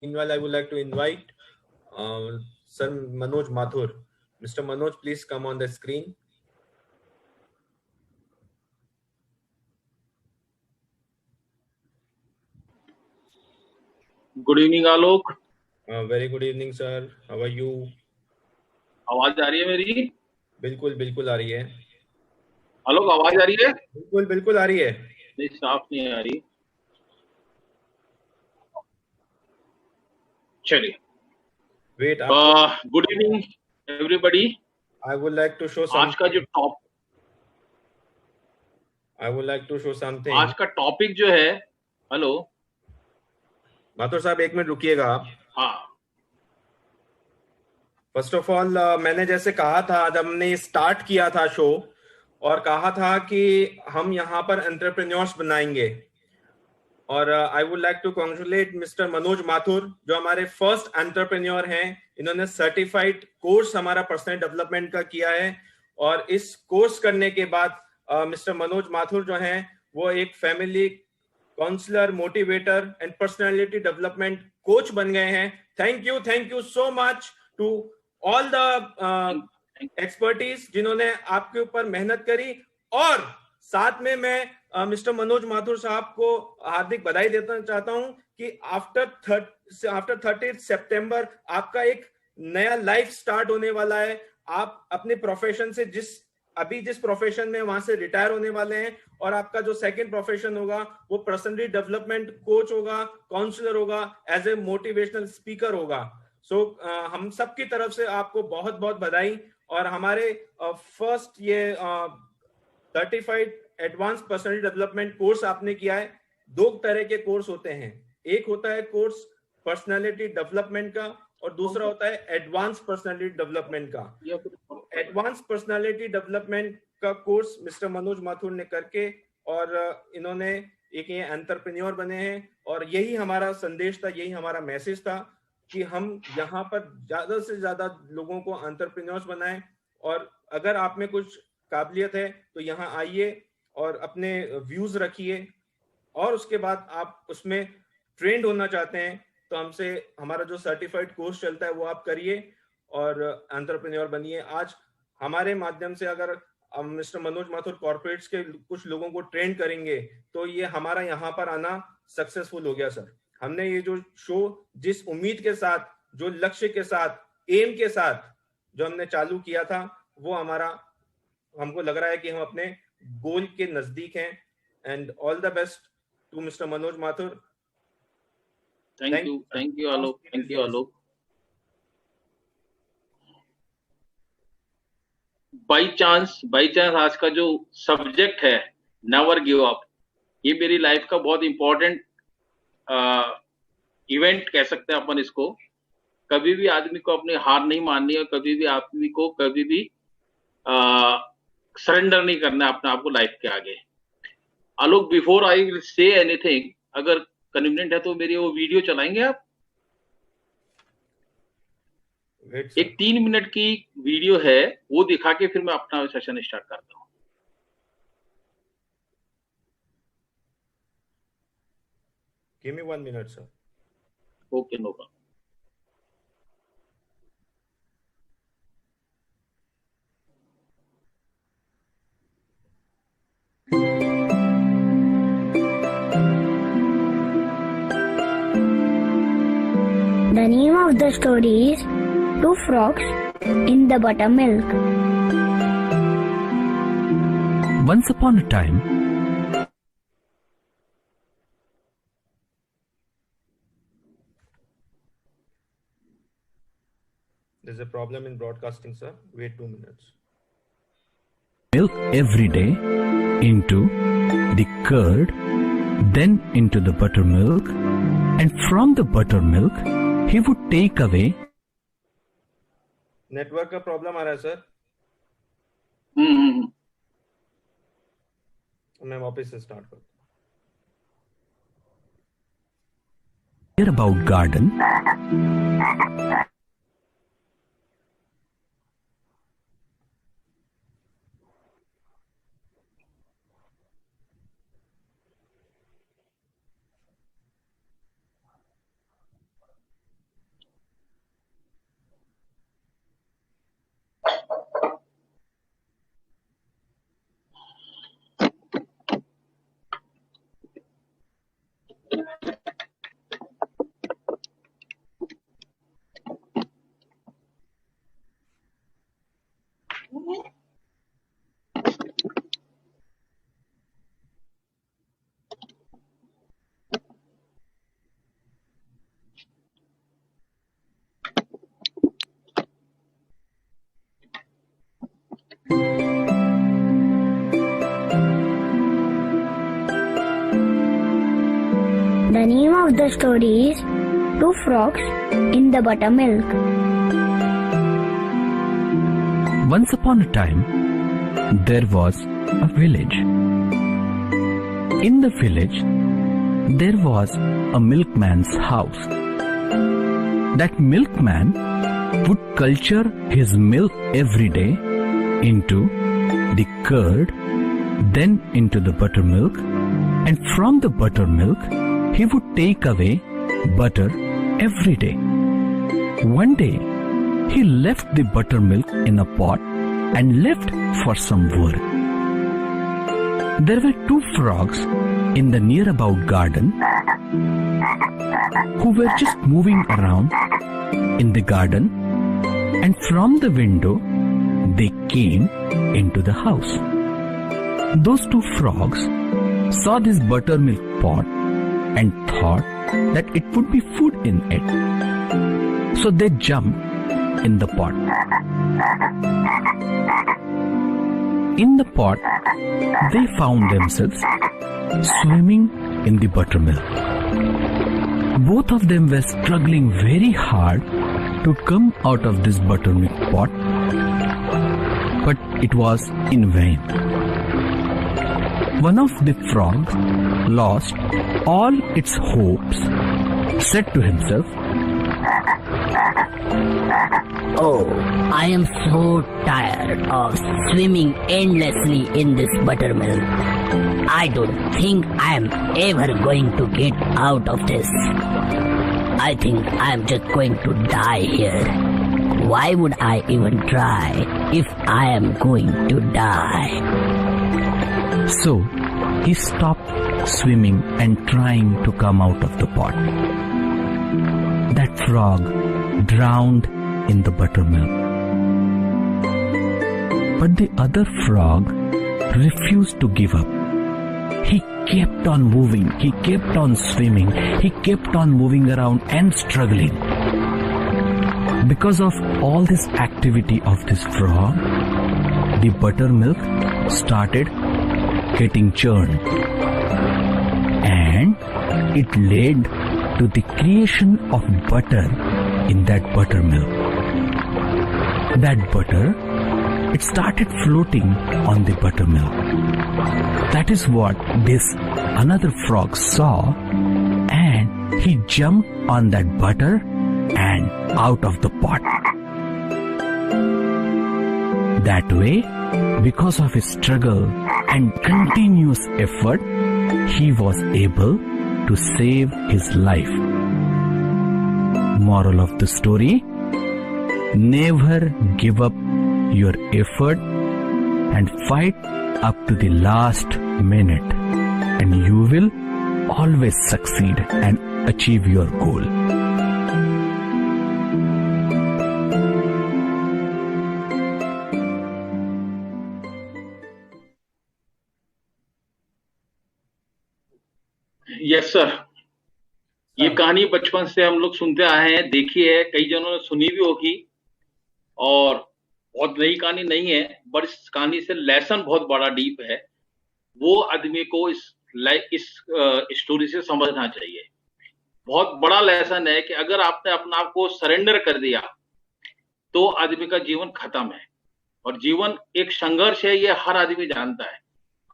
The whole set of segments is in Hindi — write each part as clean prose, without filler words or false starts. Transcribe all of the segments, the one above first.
Meanwhile, I would like to invite Sir Manoj Mathur. Mr. Manoj, please come on the screen. Good evening Alok. Very good evening sir, how are you? आवाज आ रही है मेरी? बिल्कुल बिल्कुल आ रही है। आलोक आवाज आ रही है? बिल्कुल बिल्कुल आ रही है। नहीं, साफ नहीं आ रही। चलिए, wait, good evening everybody. I would like to show आज का जो समथिंग। आज का टॉपिक जो है, हेलो माथुर साहब, एक मिनट रुकिएगा आप। हाँ, फर्स्ट ऑफ ऑल, मैंने जैसे कहा था जब हमने स्टार्ट किया था शो, और कहा था कि हम यहाँ पर एंटरप्रेन्योर्स बनाएंगे, और I would like to congratulate mister Manoj Mathur, जो हमारे फर्स्ट एंटरप्रेन्योर हैं। इन्होंने सर्टिफाइड कोर्स हमारा पर्सनल डेवलपमेंट का किया है, और इस कोर्स करने के बाद मिस्टर मनोज माथुर जो हैं वो एक family counsellor, motivator and personality development coach बन गए हैं। Thank you so much to all the expertise जिन्होंने आपके ऊपर मेहनत करी। और साथ में मैं मिस्टर मनोज माथुर साहब को हार्दिक बधाई देना चाहता हूं कि आफ्टर 30 सितंबर आपका एक नया लाइफ स्टार्ट होने वाला है। आप अपने प्रोफेशन से जिस प्रोफेशन में वहां से रिटायर होने वाले हैं, और आपका जो सेकंड प्रोफेशन होगा वो पर्सनली डेवलपमेंट कोच होगा, काउंसलर होगा, एज ए मोटिवेशनल स्पीकर होगा। सो हम सब की तरफ से आपको बहुत बहुत बधाई। और हमारे फर्स्ट ये certified advance personal development course आपने किया है। दो तरह के कोर्स होते हैं, एक होता है कोर्स पर्सनालिटी डेवलपमेंट का, और दूसरा होता है एडवांस पर्सनालिटी डेवलपमेंट का। एडवांस पर्सनालिटी डेवलपमेंट का कोर्स मिस्टर मनोज माथुर ने करके, और इन्होंने एक ये एंटरप्रेन्योर बने हैं। और यही हमारा संदेश था, यही हमारा मैसेज था कि हम यहाँ पर ज्यादा से ज्यादा लोगों को एंटरप्रेन्योर्स बनाएं। और अगर आप में कुछ काबिलियत है तो यहाँ आइए और अपने व्यूज रखिए, और उसके बाद आप उसमें ट्रेंड होना चाहते हैं तो हमसे हमारा जो सर्टिफाइड कोर्स चलता है वो आप करिए और एंटरप्रेन्योर बनिए। आज हमारे माध्यम से अगर मिस्टर मनोज माथुर कॉर्पोरेट्स के कुछ लोगों को ट्रेन करेंगे तो ये हमारा यहाँ पर आना सक्सेसफुल हो गया सर। हमने ये जो शो जिस उम्मीद के साथ, जो लक्ष्य के साथ, एम के साथ जो हमने चालू किया था, वो हमारा, हमको लग रहा है कि हम अपने गोल के नजदीक हैं। And all the best to mister Manoj Mathur. Thank you Alok. By chance आज का जो सब्जेक्ट है नेवर गिव अप, ये मेरी लाइफ का बहुत इंपॉर्टेंट इवेंट कह सकते हैं अपन इसको। कभी भी आदमी को अपनी हार नहीं माननी है, कभी भी आदमी को कभी भी सरेंडर नहीं करना है अपने आप को लाइफ के आगे। Alok, before I will say anything, अगर कन्वीनियंट है तो मेरी वो वीडियो चलाएंगे आप? एक 3 मिनट की वीडियो है, वो दिखा के फिर मैं अपना सेशन स्टार्ट करता हूँ। Give me 1 minute, sir. Okay, no problem. The name of the story is Two Frogs in the Buttermilk. Once upon a time, there's a problem in broadcasting, sir. Wait 2 minutes. Milk every day into the curd, then into the buttermilk, and from the buttermilk he would take away. Network का प्रॉब्लम आ रहा है सर। मैं वापस से स्टार्ट करता हूँ। Hear about garden. name of the story is Two Frogs in the Buttermilk. Once upon a time, there was a village. In the village, there was a milkman's house. That milkman would culture his milk every day into the curd, then into the buttermilk, and from the buttermilk, he would take away butter every day. One day, he left the buttermilk in a pot and left for some work. There were two frogs in the near about garden who were just moving around in the garden, and from the window they came into the house. Those two frogs saw this buttermilk pot and thought that it would be food in it. So they jumped in the pot. In the pot, they found themselves swimming in the buttermilk. Both of them were struggling very hard to come out of this buttermilk pot, but it was in vain. One of the frogs lost all its hopes, said to himself, "Oh, I am so tired of swimming endlessly in this buttermilk. I don't think I am ever going to get out of this. I think I am just going to die here. Why would I even try if I am going to die?" So he stopped swimming and trying to come out of the pot. That frog drowned in the buttermilk. But the other frog refused to give up. He kept on moving, he kept on swimming, he kept on moving around and struggling. Because of all this activity of this frog, the buttermilk started getting churned, and it led to the creation of butter in that buttermilk. That butter, it started floating on the buttermilk. That is what this another frog saw, and he jumped on that butter and out of the pot. That way, because of his struggle and continuous effort, he was able to save his life. Moral of the story: never give up your effort and fight up to the last minute, and you will always succeed and achieve your goal. Yes sir, ये कहानी बचपन से हम लोग सुनते आए हैं, देखी है, कई जनों ने सुनी भी होगी, और बहुत नई कहानी नहीं है, बट इस कहानी से लेसन बहुत बड़ा डीप है। वो आदमी को इस स्टोरी से समझना चाहिए। बहुत बड़ा लेसन है कि अगर आपने अपने आप को सरेंडर कर दिया तो आदमी का जीवन खत्म है, और जीवन एक संघर्ष है, ये हर आदमी जानता है।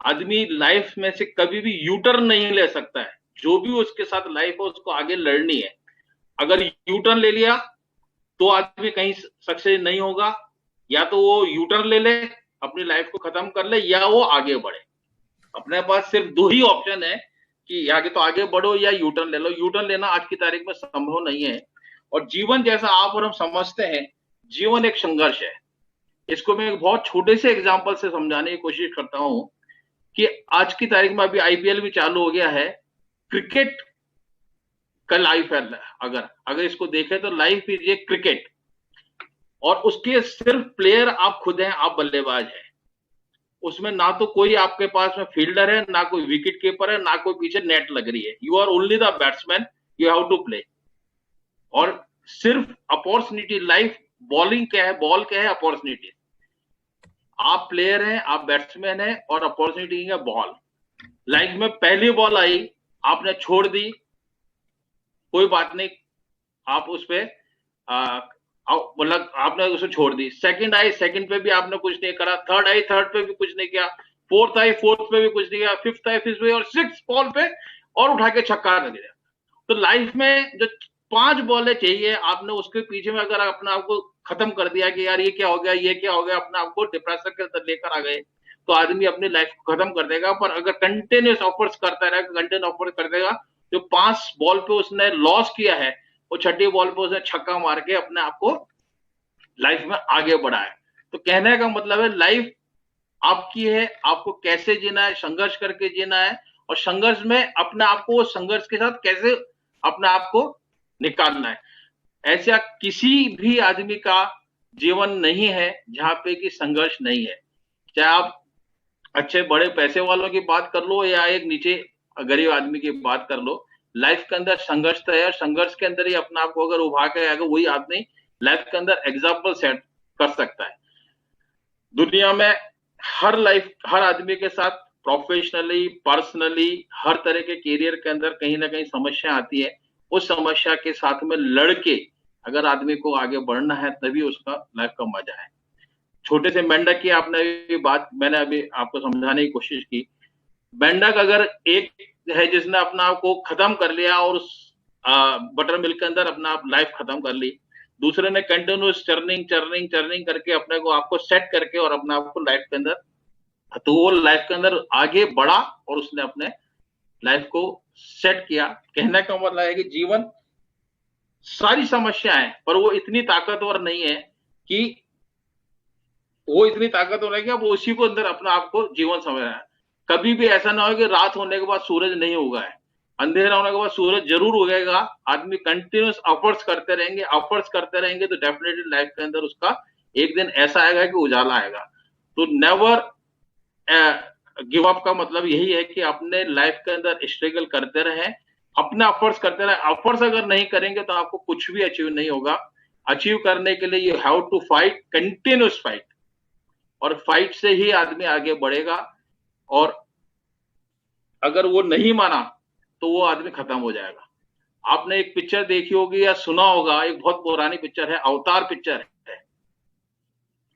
आदमी लाइफ में से कभी भी यूटर्न नहीं ले सकता है। जो भी उसके साथ लाइफ है उसको आगे लड़नी है। अगर यूटर्न ले लिया तो आदमी कहीं सक्सेस नहीं होगा। या तो वो यूटर्न ले ले, अपनी लाइफ को खत्म कर ले, या वो आगे बढ़े। अपने पास सिर्फ दो ही ऑप्शन है कि या तो आगे बढ़ो या यूटर्न ले लो। यूटर्न लेना आज की तारीख में संभव नहीं है। और जीवन जैसा आप और हम समझते हैं, जीवन एक संघर्ष है। इसको मैं एक बहुत छोटे से एग्जाम्पल से समझाने की कोशिश करता हूं कि आज की तारीख में अभी आईपीएल भी चालू हो गया है। क्रिकेट का लाइफ है, अगर इसको देखें तो लाइफ इज ये क्रिकेट, और उसके सिर्फ प्लेयर आप खुद हैं, आप बल्लेबाज हैं। उसमें ना तो कोई आपके पास में फील्डर है, ना कोई विकेट कीपर है, ना कोई पीछे नेट लग रही है। You are only the batsman, you have to play. और सिर्फ अपॉर्चुनिटी, लाइफ बॉलिंग क्या है, बॉल क्या है, अपॉर्चुनिटी। आप प्लेयर हैं, आप बैट्समैन हैं, और अपॉर्चुनिटी है बॉल। लाइफ में पहली बॉल आई, आपने छोड़ दी, कोई बात नहीं, आप उस पे मतलब आपने उसे छोड़ दी। सेकंड आई, सेकंड पे भी आपने कुछ नहीं करा। थर्ड आई, थर्ड पे भी कुछ नहीं किया। फोर्थ आई, फोर्थ पे भी कुछ नहीं किया। फिफ्थ आई, फिफ्थ पे, और सिक्स बॉल पे और उठा के छक्का लग गया। तो लाइफ में जो 5 बॉलें चाहिए, आपने उसके पीछे में अगर अपने आप को खत्म कर दिया कि यार ये क्या हो गया, ये क्या हो गया, अपने आप को डिप्रेशन के अंदर लेकर आ गए, तो आदमी अपनी लाइफ को खत्म कर देगा। पर अगर कंटिन्यूस ऑफर्स करता रहेगा, कंटिन्यू ऑफर कर देगा, जो 5 बॉल पे उसने लॉस किया है, वो छठी बॉल पे उसने छक्का मार के अपने आप को लाइफ में आगे बढ़ा है। तो कहने का मतलब है लाइफ आपकी है, आपको कैसे जीना है, संघर्ष करके जीना है, और संघर्ष में अपने आप को संघर्ष के साथ कैसे अपने आप को निकालना है। ऐसा किसी भी आदमी का जीवन नहीं है जहां पे कि संघर्ष नहीं है। चाहे आप अच्छे बड़े पैसे वालों की बात कर लो या एक नीचे गरीब आदमी की बात कर लो, लाइफ के अंदर संघर्ष तो है। संघर्ष के अंदर ही अपने आप को अगर उभा के आएगा, वही आदमी लाइफ के अंदर एग्जाम्पल सेट कर सकता है। दुनिया में हर आदमी के साथ प्रोफेशनली, पर्सनली, हर तरह के कैरियर के अंदर कहीं ना कहीं समस्या आती है। उस समस्या के साथ में लड़के अगर आदमी को आगे बढ़ना है, तभी उसका लाइफ का मजा है। छोटे से मेंढक की आपने बात मैंने अभी आपको समझाने की कोशिश की। मेंढक अगर एक है जिसने अपना आप को खत्म कर लिया और उस बटर मिल्क के अंदर अपना आप लाइफ खत्म कर ली, दूसरे ने कंटिन्यूस चर्निंग करके अपने को आपको सेट करके और अपने आप को लाइफ के अंदर, तो वो लाइफ के अंदर आगे बढ़ा और उसने अपने लाइफ को सेट किया। कहने का मतलब है कि जीवन सारी समस्याएं, पर वो इतनी ताकतवर नहीं है कि वो इतनी ताकतवर है कि अब उसी को अंदर अपना आप को जीवन समझ रहा है। कभी भी ऐसा ना हो कि रात होने के बाद सूरज नहीं उगा है, अंधेरा होने के बाद सूरज जरूर उगेगा। आदमी कंटिन्यूस एफर्ट्स करते रहेंगे तो डेफिनेटली लाइफ के अंदर उसका एक दिन ऐसा आएगा कि उजाला आएगा। तो नेवर गिव अप का मतलब यही है कि अपने लाइफ के अंदर स्ट्रगल करते रहें, अपने एफर्ट्स करते रहें। एफर्ट्स अगर नहीं करेंगे तो आपको कुछ भी अचीव नहीं होगा। अचीव करने के लिए you have to fight, continuous fight, और फाइट से ही आदमी आगे बढ़ेगा। और अगर वो नहीं माना तो वो आदमी खत्म हो जाएगा। आपने एक पिक्चर देखी होगी या सुना होगा, एक बहुत पुरानी पिक्चर है, अवतार पिक्चर है।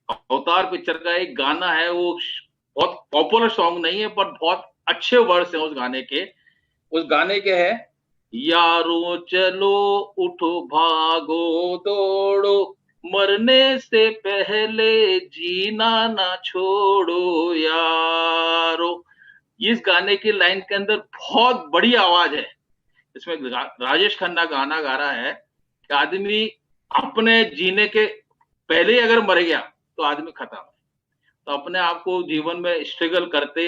अवतार पिक्चर का एक गाना है, वो बहुत पॉपुलर सॉन्ग नहीं है पर बहुत अच्छे वर्ड्स हैं उस गाने के। उस गाने के है, यारो चलो उठो भागो दौड़ो, मरने से पहले जीना ना छोड़ो यारो। इस गाने की लाइन के अंदर बहुत बड़ी आवाज है। इसमें राजेश खन्ना गाना गा रहा है कि आदमी अपने जीने के पहले ही अगर मर गया तो आदमी खत्म है। तो अपने आप को जीवन में स्ट्रगल करते,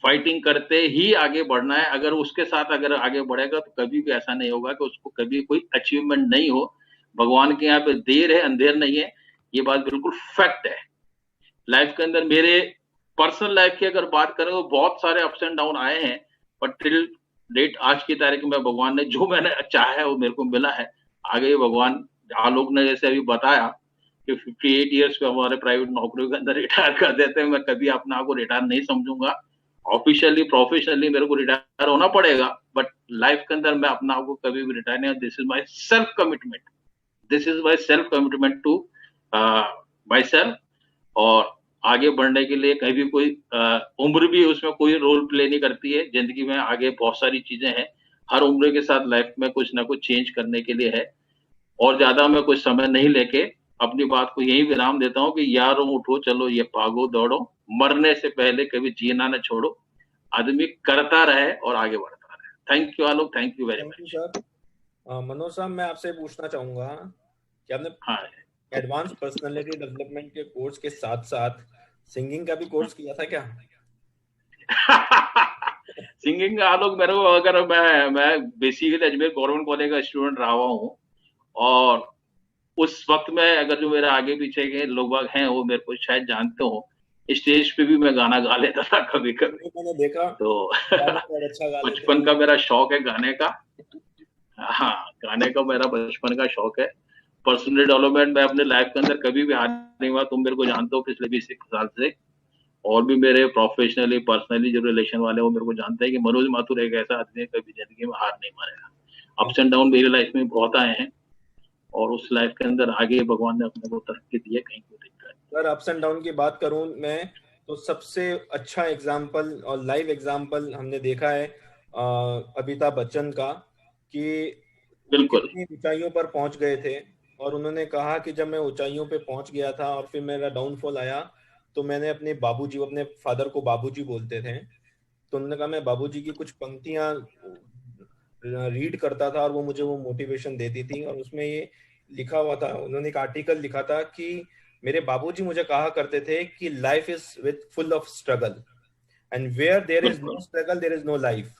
फाइटिंग करते ही आगे बढ़ना है। अगर उसके साथ अगर आगे बढ़ेगा तो कभी भी ऐसा नहीं होगा कि उसको कभी कोई अचीवमेंट नहीं हो। भगवान के यहाँ पे देर है, अंधेर नहीं है, ये बात बिल्कुल फैक्ट है। लाइफ के अंदर मेरे पर्सनल लाइफ की अगर बात करें तो बहुत सारे अप्स एंड डाउन आए हैं, पर टिल डेट आज की तारीख में भगवान ने जो मैंने चाहा है वो मेरे को मिला है। आगे भगवान, आलोक ने जैसे अभी बताया कि 58 ईयर्स पे हमारे प्राइवेट नौकरियों के अंदर रिटायर कर देते हैं, मैं कभी अपने आप को रिटायर नहीं समझूंगा। ऑफिशियली, प्रोफेशनली मेरे को रिटायर होना पड़ेगा, बट लाइफ के अंदर मैं अपने आप को कभी भी रिटायर नहीं। This is my self commitment, this is my self commitment to myself. और आगे बढ़ने के लिए कहीं भी कोई उम्र भी उसमें कोई रोल प्ले नहीं करती है। जिंदगी में आगे बहुत सारी चीजें हैं, हर उम्र के साथ लाइफ में कुछ ना कुछ चेंज करने के लिए है। और ज्यादा मैं कुछ समय नहीं लेके अपनी बात को यही विराम देता हूँ कि यारों उठो चलो ये भागो दौड़ो, मरने से पहले कभी जीना न छोड़ो। आदमी करता रहे और आगे बढ़ता रहे। Thank you Alok, thank you very much sir. Manoj साहब, मैं आपसे पूछना चाहूंगा कि आपने एडवांस पर्सनालिटी डेवलपमेंट के कोर्स के साथ साथ सिंगिंग का भी कोर्स किया था क्या? सिंगिंग का आलोक मेरे को, अगर मैं बेसिकली अजमेर गवर्नमेंट कॉलेज का स्टूडेंट रहा हूँ, और उस वक्त में अगर जो मेरे आगे पीछे के लोग हैं वो मेरे को शायद जानते हो, स्टेज पे भी मैं गाना गा लेता था कभी कभी, मैंने देखा। तो अच्छा बचपन का मेरा शौक है गाने का। हाँ, गाने का मेरा बचपन का शौक है। पर्सनल डेवलपमेंट में अपने लाइफ के अंदर कभी भी हार नहीं हुआ। तुम मेरे को जानते हो पिछले 20 साल से, और भी मेरे प्रोफेशनली पर्सनली जो रिलेशन वाले वो मेरे को जानते हैं कि मनोज माथुर एक ऐसा आदमी है कभी जिंदगी में हार नहीं मानेगा। अप्स एंड डाउन मेरी लाइफ में बहुत आए हैं और उस लाइफ के अंदर आगे भगवान ने अपने को तरक्की दी है, कहीं कोई दिक्कत नहीं। अगर अप्स एंड डाउन की बात करूं मैं, तो सबसे अच्छा एग्जाम्पल और लाइव एग्जाम्पल हमने देखा है अमिताभ बच्चन का, कि बिल्कुल कितनी ऊंचाइयों पर पहुंच गए थे। और उन्होंने कहा कि जब मैं ऊंचाइयों पे पहुंच गया था और फिर मेरा डाउनफॉल आया, तो मैंने अपने बाबूजी, अपने फादर को बाबूजी बोलते थे, तो उन्होंने कहा मैं बाबूजी की कुछ पंक्तियां रीड करता था और वो मुझे वो मोटिवेशन देती थी। और उसमें ये लिखा हुआ था, उन्होंने एक आर्टिकल लिखा था कि मेरे बाबूजी मुझे कहा करते थे कि life is with full of struggle, and where there is no struggle there is no life.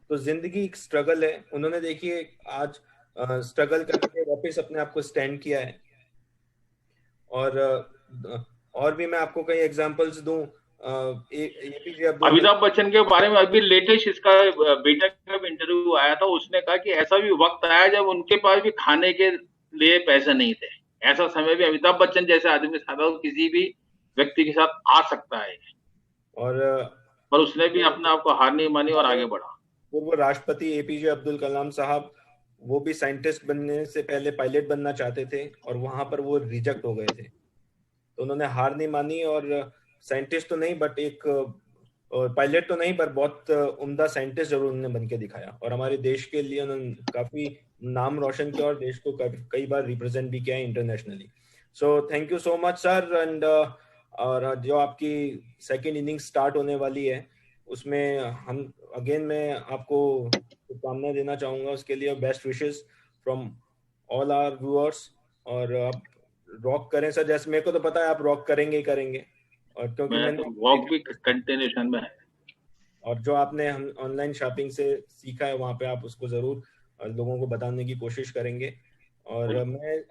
तो जिंदगी एक स्ट्रगल है। उन्होंने देखिए आज स्ट्रगल करके वापस अपने आप को स्टैंड किया है। और भी मैं आपको कई एग्जांपल्स दूं। एपीजे अमिताभ बच्चन के बारे में अभी लेटेस्ट इसका बेटा का इंटरव्यू आया था, उसने कहा कि ऐसा भी वक्त आया जब उनके पास भी खाने के लिए पैसे नहीं थे। ऐसा समय भी अमिताभ बच्चन जैसे आदमी के साथ किसी भी व्यक्ति के साथ आ सकता है, और पर उसने भी अपने आप को हार नहीं मानी और आगे बढ़ा। पूर्व राष्ट्रपति एपीजे अब्दुल कलाम साहब, वो भी साइंटिस्ट बनने से पहले पायलट बनना चाहते थे और वहां पर वो रिजेक्ट हो गए थे। तो उन्होंने हार नहीं मानी और साइंटिस्ट तो नहीं बट एक पायलट तो नहीं पर बहुत उम्दा साइंटिस्ट जरूर उन्होंने बन के दिखाया। और हमारे देश के लिए उन्होंने काफी नाम रोशन किया और देश को कई बार रिप्रेजेंट भी किया है internationally. So thank you so much sir. And और जो आपकी सेकेंड इनिंग स्टार्ट होने वाली है उसमें हम अगेन मैं आपको शुभकामनाएं देना चाहूंगा, उसके लिए best wishes from all our viewers. और आप रॉक करें सर, जैसे मेरे को तो पता है आप रॉक करेंगे ही करेंगे, और क्योंकि मैंने वॉक भी कंटिन्यूशन में है। और जो आपने हम ऑनलाइन शॉपिंग से सीखा है वहां पे आप उसको जरूर लोगों को बताने की कोशिश करेंगे। और मैं